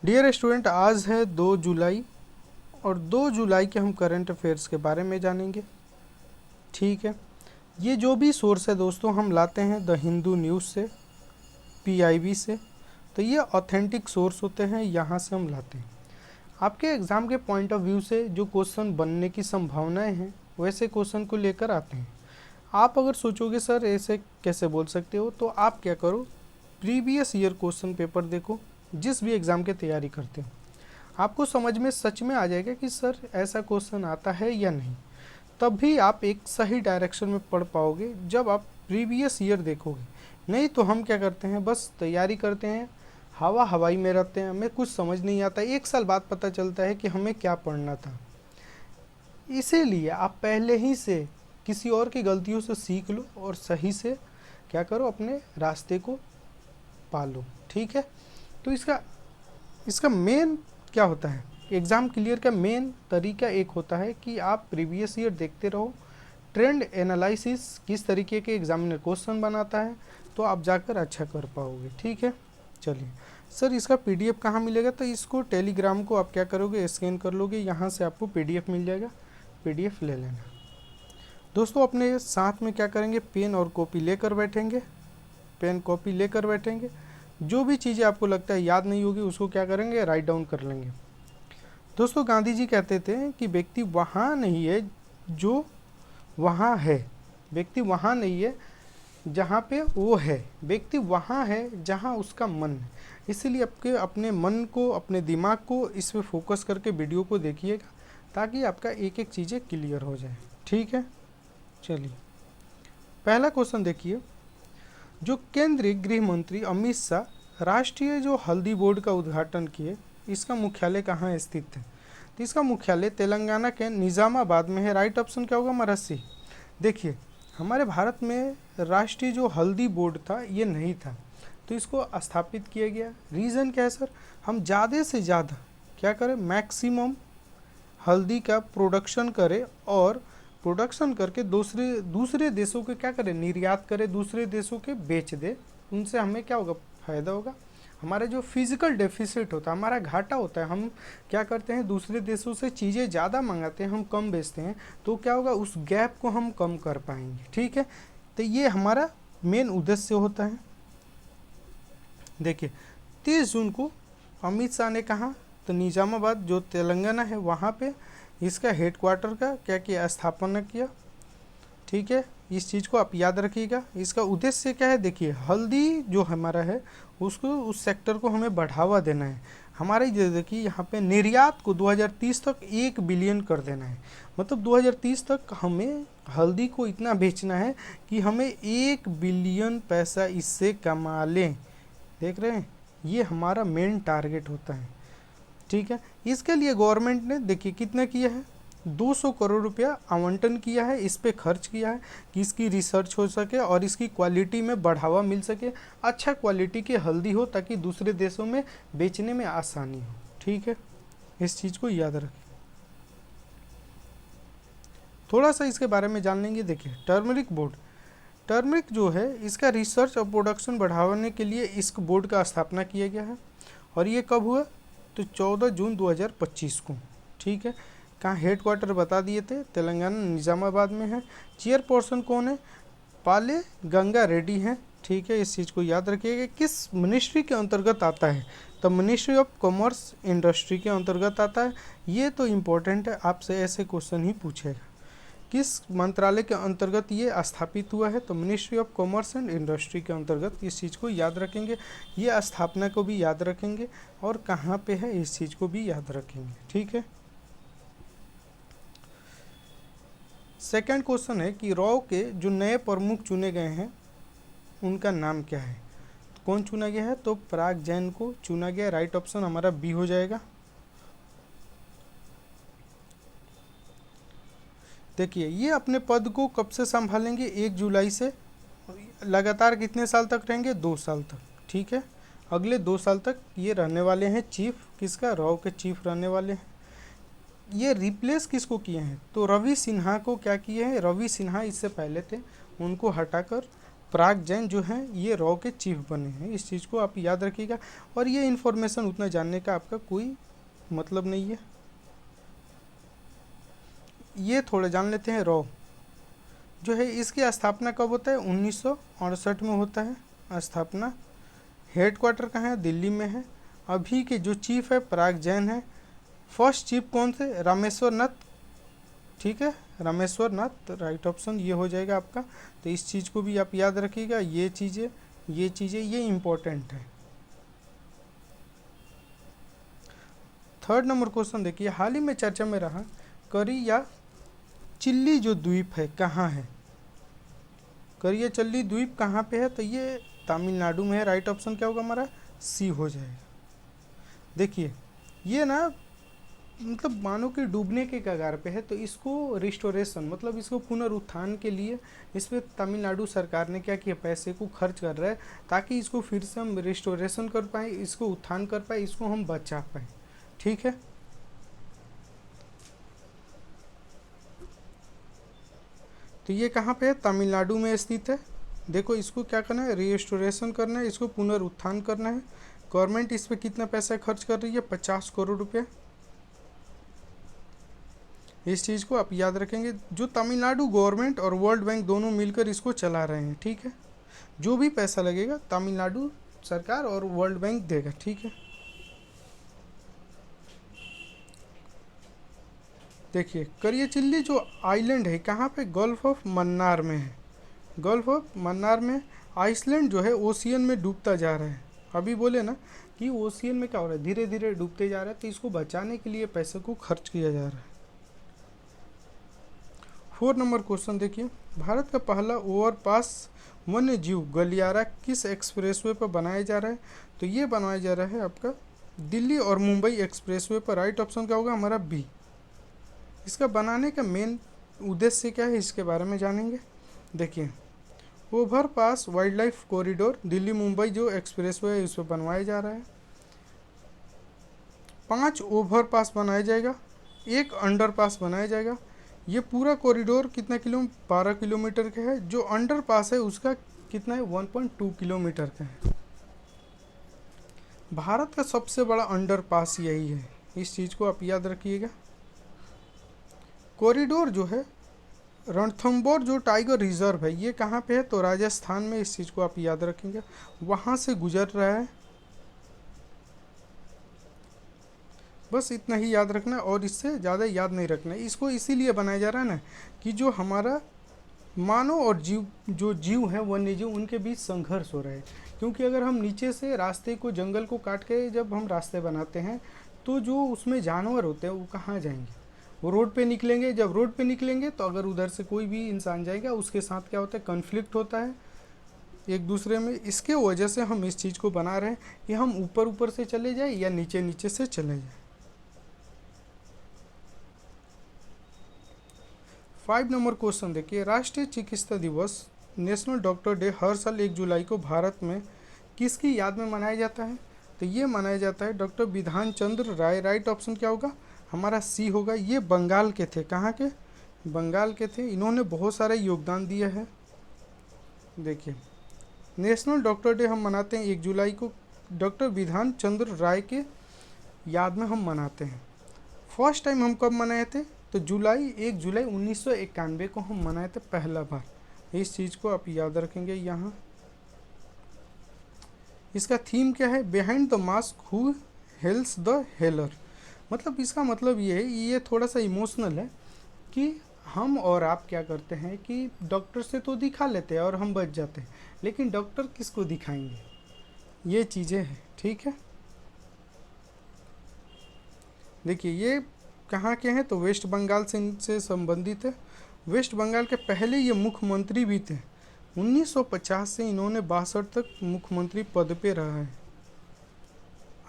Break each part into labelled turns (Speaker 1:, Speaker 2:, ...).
Speaker 1: Dear student, आज है 2 जुलाई और 2 जुलाई के हम करंट अफेयर्स के बारे में जानेंगे। ठीक है, ये जो भी सोर्स है दोस्तों हम लाते हैं द हिंदू न्यूज़ से, PIB से। तो ये ऑथेंटिक सोर्स होते हैं, यहाँ से हम लाते हैं। आपके एग्ज़ाम के पॉइंट ऑफ व्यू से जो क्वेश्चन बनने की संभावनाएं हैं वैसे क्वेश्चन को लेकर आते हैं। आप अगर सोचोगे सर ऐसे कैसे बोल सकते हो, तो आप क्या करो, प्रीवियस ईयर क्वेश्चन पेपर देखो, जिस भी एग्ज़ाम की तैयारी करते हो आपको समझ में सच में आ जाएगा कि सर ऐसा क्वेश्चन आता है या नहीं। तब भी आप एक सही डायरेक्शन में पढ़ पाओगे जब आप प्रीवियस ईयर देखोगे। नहीं तो हम क्या करते हैं, बस तैयारी करते हैं, हवाई में रहते हैं, हमें कुछ समझ नहीं आता। 1 साल बाद पता चलता है कि हमें क्या पढ़ना था। इसीलिए आप पहले ही से किसी और की गलतियों से सीख लो और सही से क्या करो, अपने रास्ते को पालो। ठीक है, तो इसका इसका मेन क्या होता है, एग्ज़ाम क्लियर का मेन तरीका एक होता है कि आप प्रीवियस ईयर देखते रहो, ट्रेंड एनालिसिस किस तरीके के एग्जामिनर क्वेश्चन बनाता है, तो आप जाकर अच्छा कर पाओगे। ठीक है, चलिए सर इसका PDF कहाँ मिलेगा, तो इसको टेलीग्राम को आप क्या करोगे, स्कैन कर लोगे, यहाँ से आपको PDF मिल जाएगा, PDF ले लेना। दोस्तों अपने साथ में क्या करेंगे, पेन और कॉपी लेकर बैठेंगे, पेन कॉपी लेकर बैठेंगे। जो भी चीज़ें आपको लगता है याद नहीं होगी उसको क्या करेंगे, राइट डाउन कर लेंगे। दोस्तों गांधी जी कहते थे कि व्यक्ति वहाँ नहीं है जो वहाँ है, व्यक्ति वहाँ नहीं है जहाँ पे वो है, व्यक्ति वहाँ है जहाँ उसका मन है। इसीलिए आपके अपने मन को, अपने दिमाग को इस पे फोकस करके वीडियो को देखिएगा ताकि आपका एक एक चीज़ें क्लियर हो जाए। ठीक है, चलिए पहला क्वेश्चन देखिए। जो केंद्रीय गृह मंत्री अमित शाह राष्ट्रीय जो हल्दी बोर्ड का उद्घाटन किए, इसका मुख्यालय कहाँ स्थित है, तो इसका मुख्यालय तेलंगाना के निज़ामाबाद में है। राइट ऑप्शन क्या होगा, हमारा सी। देखिए हमारे भारत में राष्ट्रीय जो हल्दी बोर्ड था ये नहीं था, तो इसको स्थापित किया गया। रीज़न क्या है सर, हम ज़्यादा से ज़्यादा क्या करें, मैक्सिमम हल्दी का प्रोडक्शन करें और प्रोडक्शन करके दूसरे देशों के क्या करें, निर्यात करें, दूसरे देशों के बेच दे। उनसे हमें क्या होगा, फ़ायदा होगा। हमारा जो फिजिकल डेफिसिट होता है, हमारा घाटा होता है, हम क्या करते हैं दूसरे देशों से चीज़ें ज़्यादा मंगाते हैं, हम कम बेचते हैं, तो क्या होगा, उस गैप को हम कम कर पाएंगे। ठीक है, तो ये हमारा मेन उद्देश्य होता है। देखिए 30 जून को अमित शाह ने कहा, तो निज़ामाबाद जो तेलंगाना है वहाँ पे इसका हेडक्वार्टर का क्या किया, स्थापना किया। ठीक है, इस चीज़ को आप याद रखिएगा। इसका उद्देश्य क्या है, देखिए हल्दी जो हमारा है उसको, उस सेक्टर को हमें बढ़ावा देना है। हमारे देखिए यहाँ पे निर्यात को 2030 तक 1 बिलियन कर देना है। मतलब 2030 तक हमें हल्दी को इतना बेचना है कि हमें 1 बिलियन पैसा इससे कमा लें। देख रहे हैं, ये हमारा मेन टारगेट होता है। ठीक है, इसके लिए गवर्नमेंट ने देखिए कितना किया है, 200 करोड़ रुपया आवंटन किया है, इस पे खर्च किया है कि इसकी रिसर्च हो सके और इसकी क्वालिटी में बढ़ावा मिल सके, अच्छा क्वालिटी की हल्दी हो ताकि दूसरे देशों में बेचने में आसानी हो। ठीक है, इस चीज़ को याद रखें। थोड़ा सा इसके बारे में जान लेंगे। देखिए टर्मरिक बोर्ड, टर्मरिक जो है इसका रिसर्च और प्रोडक्शन बढ़ाने के लिए इस बोर्ड का स्थापना किया गया है। और ये कब हुआ, तो 14 जून 2025 को। ठीक है, कहाँ हेडक्वार्टर बता दिए थे, तेलंगाना निज़ामाबाद में है। चेयरपर्सन कौन है, पाले गंगा रेड्डी हैं। ठीक है, इस चीज़ को याद रखिएगा। किस मिनिस्ट्री के अंतर्गत आता है, तो मिनिस्ट्री ऑफ कॉमर्स इंडस्ट्री के अंतर्गत आता है। ये तो इम्पोर्टेंट है, आपसे ऐसे क्वेश्चन ही पूछेगा, किस मंत्रालय के अंतर्गत ये स्थापित हुआ है, तो ministry of commerce and industry के अंतर्गत। इस चीज़ को याद रखेंगे, ये स्थापना को भी याद रखेंगे और कहाँ पे है इस चीज़ को भी याद रखेंगे। ठीक है, सेकंड क्वेश्चन है कि रॉ के जो नए प्रमुख चुने गए हैं उनका नाम क्या है, तो कौन चुना गया है, तो पराग जैन को चुना गया। राइट ऑप्शन हमारा बी हो जाएगा। देखिए ये अपने पद को कब से संभालेंगे, 1 जुलाई से, लगातार कितने साल तक रहेंगे, 2 साल तक। ठीक है, अगले 2 साल तक ये रहने वाले हैं चीफ, किसका, रॉ के चीफ रहने वाले हैं। ये रिप्लेस किसको किए हैं, तो रवि सिन्हा को क्या किए हैं, रवि सिन्हा इससे पहले थे, उनको हटाकर पराग जैन जो हैं ये रॉ के चीफ बने हैं। इस चीज़ को आप याद रखिएगा, और ये इन्फॉर्मेशन उतना जानने का आपका कोई मतलब नहीं है। ये थोड़ा जान लेते हैं। रॉ जो है इसकी स्थापना कब होता है? 1968 में होता है स्थापना। हेडक्वार्टर कहाँ है? दिल्ली में है। अभी के जो चीफ है पराग जैन है। फर्स्ट चीफ कौन थे? रामेश्वर नाथ। ठीक है, रामेश्वर नाथ राइट ऑप्शन ये हो जाएगा आपका। तो इस चीज़ को भी आप याद रखिएगा। ये चीज़ें ये इम्पोर्टेंट है। थर्ड नंबर क्वेश्चन देखिए, हाल ही में चर्चा में रहा करी या चिल्ली जो द्वीप है कहाँ है? करी या चिल्ली द्वीप कहाँ पे है? तो ये तमिलनाडु में है। राइट ऑप्शन क्या होगा हमारा? सी हो जाएगा। देखिए ये ना मतलब मानो कि डूबने के कगार पे है, तो इसको रिस्टोरेशन मतलब इसको पुनरुत्थान के लिए इस पर तमिलनाडु सरकार ने क्या किया? पैसे को खर्च कर रहा है ताकि इसको फिर से हम रिस्टोरेशन कर पाएँ, इसको उत्थान कर पाए, इसको हम बचा पाएँ। ठीक है, तो ये कहाँ पे है? तमिलनाडु में स्थित है। देखो इसको क्या करना है? रिस्टोरेशन करना है, इसको पुनरुत्थान करना है। गवर्नमेंट इस पर कितना पैसा खर्च कर रही है? 50 करोड़ रुपये। इस चीज़ को आप याद रखेंगे। जो तमिलनाडु गवर्नमेंट और वर्ल्ड बैंक दोनों मिलकर इसको चला रहे हैं। ठीक है, जो भी पैसा लगेगा तमिलनाडु सरकार और वर्ल्ड बैंक देगा। ठीक है, देखिए करियाचिल्ली जो आइलैंड है कहाँ पे? गल्फ ऑफ मन्नार में है। गल्फ ऑफ मन्नार में। आइसलैंड जो है ओशियन में डूबता जा रहा है। अभी बोले ना कि ओशियन में क्या हो रहा है? धीरे धीरे डूबते जा रहा है, तो इसको बचाने के लिए पैसे को खर्च किया जा रहा है। 4 नंबर क्वेश्चन देखिए, भारत का पहला ओवरपास वन्य जीव गलियारा किस एक्सप्रेसवे पर बनाया जा रहा है? तो ये बनाया जा रहा है आपका दिल्ली और मुंबई एक्सप्रेसवे पर। राइट ऑप्शन क्या होगा हमारा? बी। इसका बनाने का मेन उद्देश्य क्या है इसके बारे में जानेंगे। देखिए overpass wild life corridor Delhi Mumbai जो एक्सप्रेसवे है इस पर बनवाया जा रहा है। 5 ओवरपास बनाया जाएगा, 1 अंडरपास बनाया जाएगा। ये पूरा कॉरिडोर कितना 12 किलोमीटर का है। जो अंडरपास है उसका कितना है? 1.2 किलोमीटर का है। भारत का सबसे बड़ा अंडरपास यही है। इस चीज़ को आप याद रखिएगा। कॉरिडोर जो है रणथंबोर जो टाइगर रिजर्व है ये कहाँ पे है? तो राजस्थान में। इस चीज़ को आप याद रखेंगे, वहाँ से गुजर रहा है। बस इतना ही याद रखना और इससे ज़्यादा याद नहीं रखना। इसको इसीलिए बनाया जा रहा है ना कि जो हमारा मानव और जीव हैं वन्य जीव उनके बीच संघर्ष हो रहा है। क्योंकि अगर हम नीचे से रास्ते को जंगल को काट के जब हम रास्ते बनाते हैं तो जो उसमें जानवर होते हैं वो कहाँ जाएंगे? वो रोड पे निकलेंगे। जब रोड पे निकलेंगे तो अगर उधर से कोई भी इंसान जाएगा उसके साथ क्या होता है? कॉन्फ्लिक्ट होता है एक दूसरे में। इसके वजह से हम इस चीज़ को बना रहे हैं कि हम ऊपर ऊपर से चले जाए या नीचे नीचे से चले जाए। 5 नंबर क्वेश्चन देखिए, राष्ट्रीय चिकित्सा दिवस नेशनल डॉक्टर डे हर साल 1 जुलाई को भारत में किसकी याद में मनाया जाता है? तो ये मनाया जाता है डॉक्टर विधान चंद्र राय। राइट ऑप्शन क्या होगा हमारा? सी होगा। ये बंगाल के थे। कहाँ के? बंगाल के थे। इन्होंने बहुत सारे योगदान दिया है। देखिए नेशनल डॉक्टर डे हम मनाते हैं 1 जुलाई को, डॉक्टर विधान चंद्र राय के याद में हम मनाते हैं। फर्स्ट टाइम हम कब मनाए थे? तो 1 जुलाई 1991 को हम मनाए थे पहला बार। इस चीज़ को आप याद रखेंगे। यहाँ इसका थीम क्या है? Behind the mask who heals the healer. मतलब इसका मतलब ये है, ये थोड़ा सा इमोशनल है कि हम और आप क्या करते हैं कि डॉक्टर से तो दिखा लेते हैं और हम बच जाते हैं, लेकिन डॉक्टर किसको दिखाएंगे? ये चीज़ें हैं। ठीक है, देखिए ये कहाँ के हैं? तो वेस्ट बंगाल से संबंधित है। वेस्ट बंगाल के पहले ये मुख्यमंत्री भी थे। 1950 से इन्होंने 62 तक मुख्यमंत्री पद पे रहा है।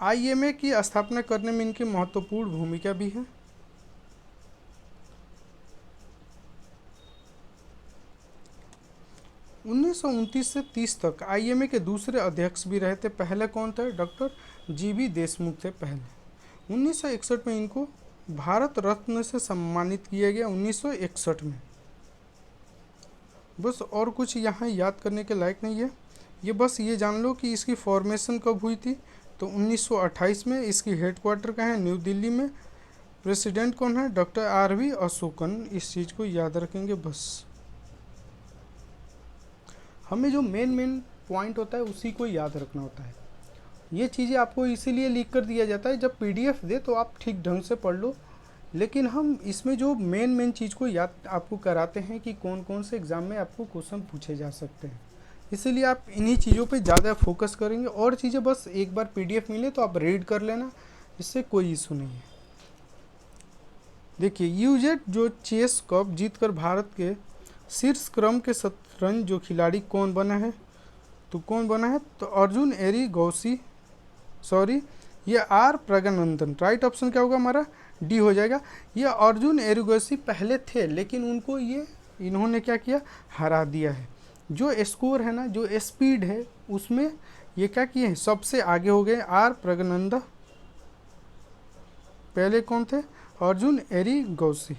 Speaker 1: आईएमए की स्थापना करने में इनकी महत्वपूर्ण भूमिका भी है। उन्नीस से 30 तक आईएमए के दूसरे अध्यक्ष भी रहे थे। पहले कौन थे? डॉक्टर जीवी देशमुख थे पहले। 1961 में इनको भारत रत्न से सम्मानित किया गया। 1961 में बस और कुछ यहाँ याद करने के लायक नहीं है, ये बस ये जान लो कि इसकी फॉर्मेशन कब हुई थी। तो 1928 में। इसकी हेडक्वार्टर कहाँ है? न्यू दिल्ली में। प्रेसिडेंट कौन है? Doctor R V. अशोकन। इस चीज़ को याद रखेंगे बस। हमें जो मेन पॉइंट होता है उसी को याद रखना होता है। ये चीज़ें आपको इसीलिए लिख कर दिया जाता है, जब पीडीएफ दे तो आप ठीक ढंग से पढ़ लो, लेकिन हम इसमें जो मेन चीज़ को याद आपको कराते हैं कि कौन कौन से एग्ज़ाम में आपको क्वेश्चन पूछे जा सकते हैं, इसीलिए आप इन्हीं चीज़ों पे ज़्यादा फोकस करेंगे। और चीज़ें बस एक बार पीडीएफ मिले तो आप रीड कर लेना, इससे कोई इशू नहीं है। देखिए, यूजेड जो चेस कप जीतकर भारत के शीर्ष क्रम के शतरंज जो खिलाड़ी कौन बना है? तो कौन बना है? तो अर्जुन एरिगौसी, सॉरी ये आर प्रज्ञानंदन। राइट ऑप्शन क्या होगा हमारा? डी हो जाएगा। ये अर्जुन एरिगौसी पहले थे, लेकिन उनको इन्होंने क्या किया? हरा दिया है। जो स्कोर है ना, जो स्पीड है, उसमें ये क्या किए हैं? सबसे आगे हो गए आर प्रज्ञानंदा। पहले कौन थे? अर्जुन एरिगौसी।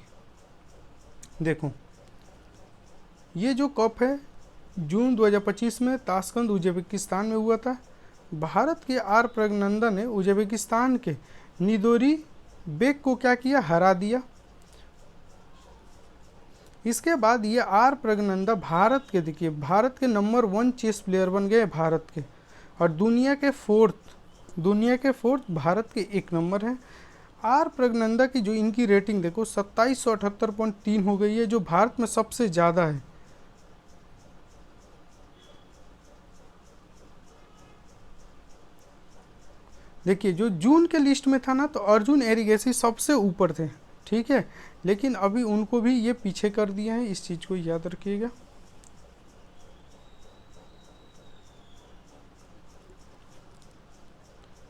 Speaker 1: देखो, ये जो कप है जून 2025 में ताशकंद उज्बेकिस्तान में हुआ था। भारत के आर प्रज्ञानंदा ने उज्बेकिस्तान के निदोरी बेग को क्या किया? हरा दिया। इसके बाद ये आर प्रज्ञानंदा भारत के, देखिए, भारत के नंबर 1 चेस प्लेयर बन गए भारत के, और दुनिया के फोर्थ भारत के 1 नंबर हैं। आर प्रज्ञानंदा की जो इनकी रेटिंग देखो 2778.3 हो गई है, जो भारत में सबसे ज़्यादा है। देखिए, जो जून के लिस्ट में था ना, तो अर्जुन एरिगेसी सबसे ऊपर थे, ठीक है, लेकिन अभी उनको भी ये पीछे कर दिया है, इस चीज़ को याद रखिएगा।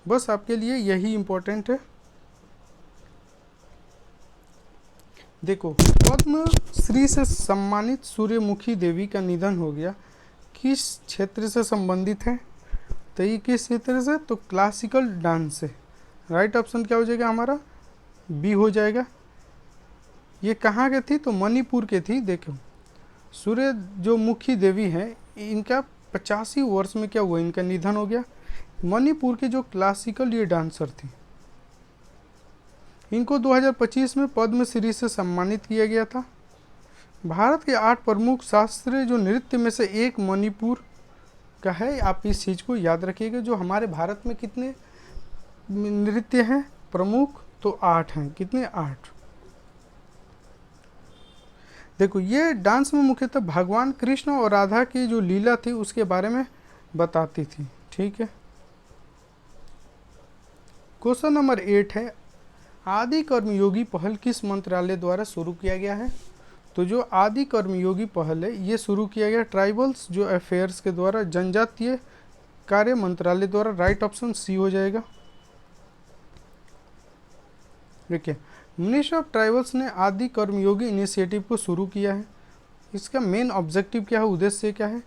Speaker 1: बस आपके लिए यही इम्पोर्टेंट है। देखो, पद्म श्री से सम्मानित सूर्यमुखी देवी का निधन हो गया, किस क्षेत्र से संबंधित है? तो ये किस क्षेत्र से? तो क्लासिकल डांस से। राइट ऑप्शन क्या हो जाएगा हमारा? बी हो जाएगा। ये कहाँ के थी? तो मणिपुर के थी। देखो, सूर्य जो मुखी देवी हैं, इनका 85 वर्ष में क्या हुआ? इनका निधन हो गया। मणिपुर के जो क्लासिकल ये डांसर थी, इनको 2025 में पद्मश्री से सम्मानित किया गया था। भारत के 8 प्रमुख शास्त्रीय जो नृत्य में से एक मणिपुर का है। आप इस चीज़ को याद रखिएगा। जो हमारे भारत में कितने नृत्य हैं प्रमुख? तो 8 हैं। कितने? 8। देखो, ये डांस में मुख्यतः भगवान कृष्ण और राधा की जो लीला थी उसके बारे में बताती थी, ठीक है। क्वेश्चन नंबर 8 है, आदि कर्मयोगी पहल किस मंत्रालय द्वारा शुरू किया गया है? तो जो आदि कर्मयोगी पहल है, ये शुरू किया गया ट्राइबल्स जो अफेयर्स के द्वारा, जनजातीय कार्य मंत्रालय द्वारा। राइट ऑप्शन सी हो जाएगा। देखिए, मिनिस्ट्री ऑफ ट्राइबल्स ने आदि कर्मयोगी इनिशिएटिव को शुरू किया है। इसका मेन ऑब्जेक्टिव क्या है? उद्देश्य क्या है?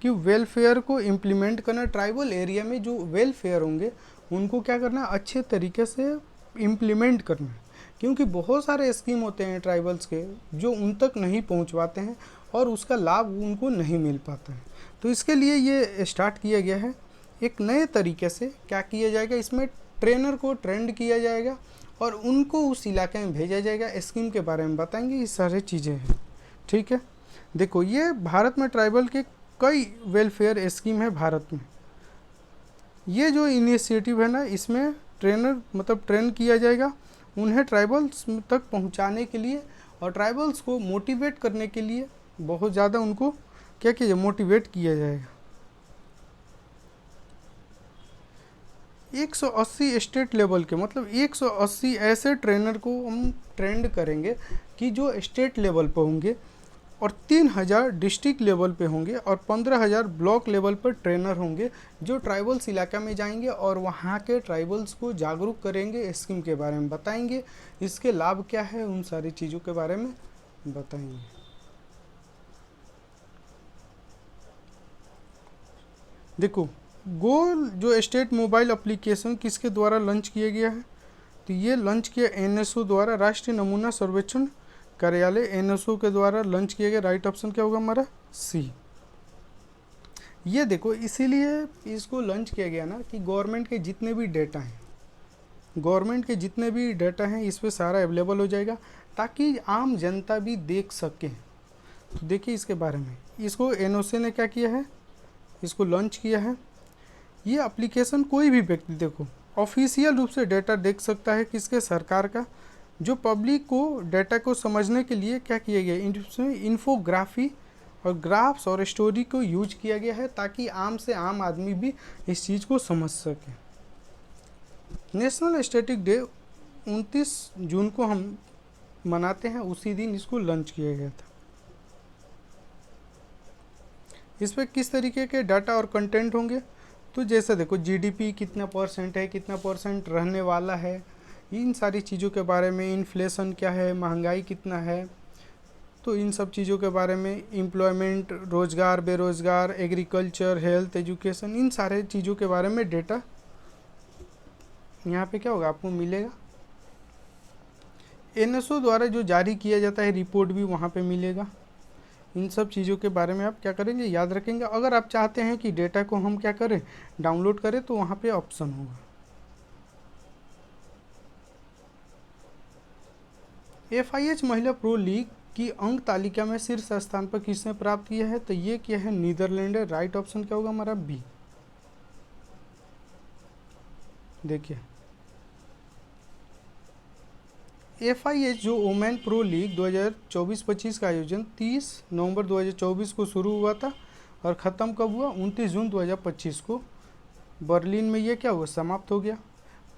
Speaker 1: कि वेलफेयर को इम्प्लीमेंट करना। ट्राइबल एरिया में जो वेलफेयर होंगे उनको क्या करना? अच्छे तरीके से इम्प्लीमेंट करना है, क्योंकि बहुत सारे स्कीम होते हैं ट्राइबल्स के जो उन तक नहीं पहुंच पाते हैं और उसका लाभ उनको नहीं मिल पाता है। तो इसके लिए ये स्टार्ट किया गया है। एक नए तरीके से क्या किया जाएगा? इसमें ट्रेनर को ट्रेंड किया जाएगा और उनको उस इलाके में भेजा जाएगा। स्कीम के बारे में बताएंगे, ये सारी चीज़ें हैं, ठीक है। देखो, ये भारत में ट्राइबल के कई वेलफेयर स्कीम है भारत में। ये जो इनिशिएटिव है ना, इसमें ट्रेनर मतलब ट्रेन किया जाएगा उन्हें ट्राइबल्स तक पहुंचाने के लिए, और ट्राइबल्स को मोटिवेट करने के लिए बहुत ज़्यादा उनको क्या किया जाए? मोटिवेट किया जाएगा। 180 स्टेट लेवल के, मतलब 180 ऐसे ट्रेनर को हम ट्रेंड करेंगे कि जो स्टेट लेवल पर होंगे, और 3000 डिस्ट्रिक्ट लेवल पे होंगे, और 15000 ब्लॉक लेवल पर ट्रेनर होंगे जो ट्राइबल्स इलाका में जाएंगे और वहाँ के ट्राइबल्स को जागरूक करेंगे, स्कीम के बारे में बताएंगे, इसके लाभ क्या है, उन सारी चीज़ों के बारे में बताएंगे। देखो, गोल जो स्टेट मोबाइल एप्लीकेशन किसके द्वारा लॉन्च किया गया है? तो ये लॉन्च किया NSO द्वारा, राष्ट्रीय नमूना सर्वेक्षण कार्यालय एनएसओ के द्वारा लॉन्च किया गया। राइट ऑप्शन क्या होगा हमारा? सी। ये देखो इसीलिए इसको लॉन्च किया गया ना कि गवर्नमेंट के जितने भी डेटा हैं, इस पे सारा अवेलेबल हो जाएगा ताकि आम जनता भी देख सके। तो देखिए इसके बारे में, इसको एनओसी ने क्या किया है, इसको लॉन्च किया है। ये एप्लीकेशन कोई भी व्यक्ति देखो ऑफिशियल रूप से डेटा देख सकता है किसके? सरकार का। जो पब्लिक को डेटा को समझने के लिए क्या किया गया, इसमें इन्फोग्राफी और ग्राफ्स और स्टोरी को यूज किया गया है ताकि आम से आम आदमी भी इस चीज़ को समझ सके। नेशनल स्टैटिक डे 29 जून को हम मनाते हैं, उसी दिन इसको लॉन्च किया गया था। इस पर किस तरीके के डाटा और कंटेंट होंगे? तो जैसे देखो जीडीपी कितना परसेंट है, कितना परसेंट रहने वाला है, इन सारी चीज़ों के बारे में, इन्फ्लेशन क्या है, महंगाई कितना है, तो इन सब चीज़ों के बारे में, एम्प्लॉयमेंट, रोज़गार, बेरोज़गार, एग्रीकल्चर, हेल्थ, एजुकेशन, इन सारे चीज़ों के बारे में डेटा यहाँ पे क्या होगा आपको मिलेगा। एनएसओ द्वारा जो जारी किया जाता है रिपोर्ट भी वहाँ पे मिलेगा। इन सब चीज़ों के बारे में आप क्या करेंगे, याद रखेंगे। अगर आप चाहते हैं कि डेटा को हम क्या करें, डाउनलोड करें, तो वहाँ पे ऑप्शन होगा। FIH महिला प्रो लीग की अंक तालिका में शीर्ष स्थान पर किसने प्राप्त किया है? तो ये क्या है, नीदरलैंड है। राइट ऑप्शन क्या होगा हमारा? बी। देखिए FIH जो वोमेन प्रो लीग 2024-25 का आयोजन 30 नवंबर 2024 को शुरू हुआ था और ख़त्म कब हुआ? 29 जून 2025 को बर्लिन में ये क्या हुआ, समाप्त हो गया।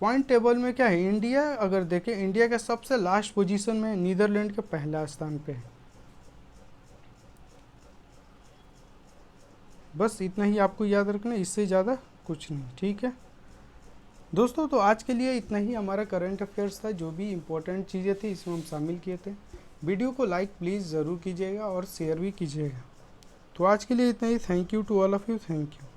Speaker 1: पॉइंट टेबल में क्या है, इंडिया अगर देखें, इंडिया का सबसे लास्ट पोजीशन में, नीदरलैंड के पहला स्थान पे है। बस इतना ही आपको याद रखना, इससे ज़्यादा कुछ नहीं, ठीक है दोस्तों। तो आज के लिए इतना ही हमारा करंट अफेयर्स था, जो भी इम्पोर्टेंट चीज़ें थी इसमें हम शामिल किए थे। वीडियो को लाइक प्लीज़ ज़रूर कीजिएगा और शेयर भी कीजिएगा। तो आज के लिए इतना ही। Thank you to all of you, thank you.